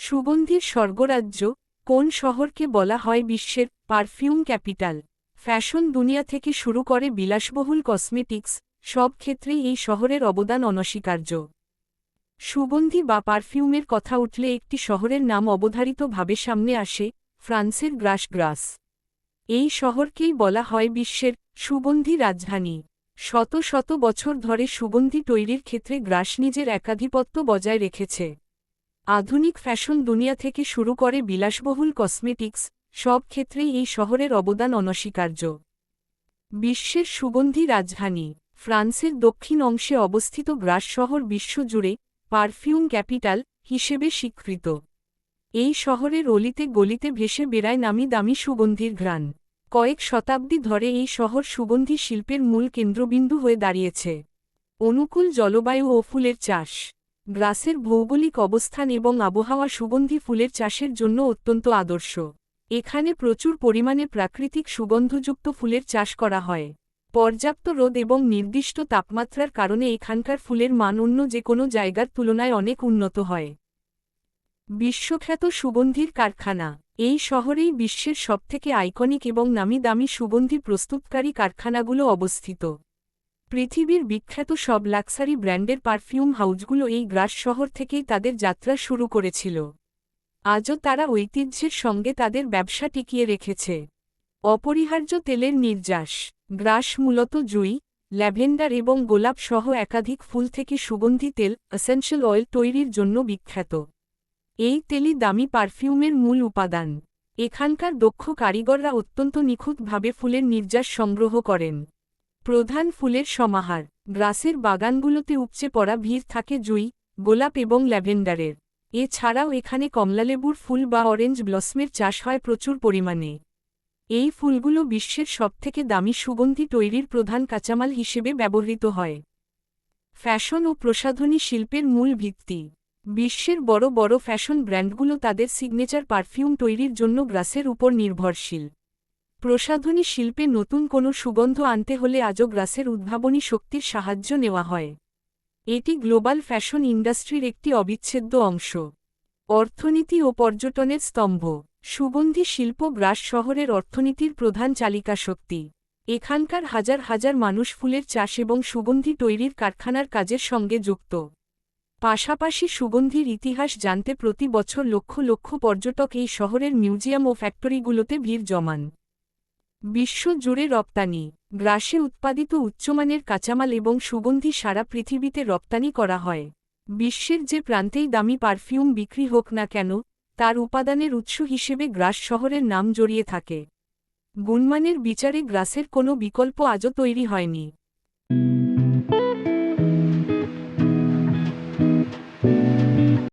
সুগন্ধির স্বর্গরাজ্য, কোন শহরকে বলা হয় বিশ্বের পারফিউম ক্যাপিটাল? ফ্যাশন দুনিয়া থেকে শুরু করে বিলাসবহুল কসমেটিক্স, সব ক্ষেত্রেই এই শহরের অবদান অনস্বীকার্য। সুগন্ধি বা পারফিউমের কথা উঠলে একটি শহরের নাম অবধারিতভাবে সামনে আসে, ফ্রান্সের গ্রাস। এই শহরকেই বলা হয় বিশ্বের সুগন্ধি রাজধানী। শত শত বছর ধরে সুগন্ধি তৈরির ক্ষেত্রে গ্রাস নিজের একাধিপত্য বজায় রেখেছে। আধুনিক ফ্যাশন দুনিয়া থেকে শুরু করে বিলাসবহুল কসমেটিক্স, সব ক্ষেত্রেই এই শহরের অবদান অনস্বীকার্য। বিশ্বের সুগন্ধি রাজধানী ফ্রান্সের দক্ষিণ অংশে অবস্থিত গ্রাস শহর বিশ্বজুড়ে পারফিউম ক্যাপিটাল হিসেবে স্বীকৃত। এই শহরের অলিতে গলিতে ভেসে বেড়ায় নামি দামি সুগন্ধির ঘ্রাণ। কয়েক শতাব্দী ধরে এই শহর সুগন্ধি শিল্পের মূল কেন্দ্রবিন্দু হয়ে দাঁড়িয়েছে। অনুকূল জলবায়ু ও ফুলের চাষ। গ্রাসের ভৌগোলিক অবস্থান এবং আবহাওয়া সুগন্ধি ফুলের চাষের জন্য অত্যন্ত আদর্শ। এখানে প্রচুর পরিমাণে প্রাকৃতিক সুগন্ধযুক্ত ফুলের চাষ করা হয়। পর্যাপ্ত রোদ এবং নির্দিষ্ট তাপমাত্রার কারণে এখানকার ফুলের মান অন্য যে কোনো জায়গার তুলনায় অনেক উন্নত হয়। বিশ্বখ্যাত সুগন্ধির কারখানা। এই শহরেই বিশ্বের সবথেকে আইকনিক এবং নামি দামি সুগন্ধি প্রস্তুতকারী কারখানাগুলো অবস্থিত। পৃথিবীর বিখ্যাত সব লাক্সারি ব্র্যান্ডের পারফিউম হাউসগুলো এই গ্রাস শহর থেকেই তাদের যাত্রা শুরু করেছিল। আজও তারা ঐতিহ্যের সঙ্গে তাদের ব্যবসা টিকিয়ে রেখেছে। অপরিহার্য তেলের নির্যাস। গ্রাস মূলত জুঁই, ল্যাভেন্ডার এবং গোলাপ সহ একাধিক ফুল থেকে সুগন্ধি তেল এসেনশিয়াল অয়েল তৈরির জন্য বিখ্যাত। এই তেলই দামি পারফিউমের মূল উপাদান। এখানকার দক্ষ কারিগররা অত্যন্ত নিখুঁতভাবে ফুলের নির্যাস সংগ্রহ করেন। প্রধান ফুলের সমাহার। গ্রাসের বাগানগুলোতে উপচে পড়া ভিড় থাকে জুঁই, গোলাপ এবং ল্যাভেন্ডারের। এছাড়াও এখানে কমলালেবুর ফুল বা অরেঞ্জ ব্লসমের চাষ হয় প্রচুর পরিমাণে। এই ফুলগুলো বিশ্বের সবথেকে দামি সুগন্ধি তৈরির প্রধান কাঁচামাল হিসেবে ব্যবহৃত হয়। ফ্যাশন ও প্রসাধনী শিল্পের মূল ভিত্তি। বিশ্বের বড় বড় ফ্যাশন ব্র্যান্ডগুলো তাদের সিগনেচার পারফিউম তৈরির জন্য গ্রাসের উপর নির্ভরশীল। প্রসাধনী শিল্পে নতুন কোনো সুগন্ধ আনতে হলে আজও গ্রাসের উদ্ভাবনী শক্তির সাহায্য নেওয়া হয়। এটি গ্লোবাল ফ্যাশন ইন্ডাস্ট্রির একটি অবিচ্ছেদ্য অংশ। অর্থনীতি ও পর্যটনের স্তম্ভ। সুগন্ধি শিল্প গ্রাস শহরের অর্থনীতির প্রধান চালিকা শক্তি। এখানকার হাজার হাজার মানুষ ফুলের চাষ এবং সুগন্ধি তৈরির কারখানার কাজের সঙ্গে যুক্ত। পাশাপাশি সুগন্ধির ইতিহাস জানতে প্রতি বছর লক্ষ লক্ষ পর্যটক এই শহরের মিউজিয়াম ও ফ্যাক্টরিগুলোতে ভিড় জমান। বিশ্বজুড়ে রপ্তানি। গ্রাসে উৎপাদিত উচ্চমানের কাঁচামাল এবং সুগন্ধি সারা পৃথিবীতে রপ্তানি করা হয়। বিশ্বের যে প্রান্তেই দামি পারফিউম বিক্রি হোক না কেন, তার উপাদানের উৎস হিসেবে গ্রাস শহরের নাম জড়িয়ে থাকে। গুণমানের বিচারে গ্রাসের কোনো বিকল্প আজও তৈরি হয়নি।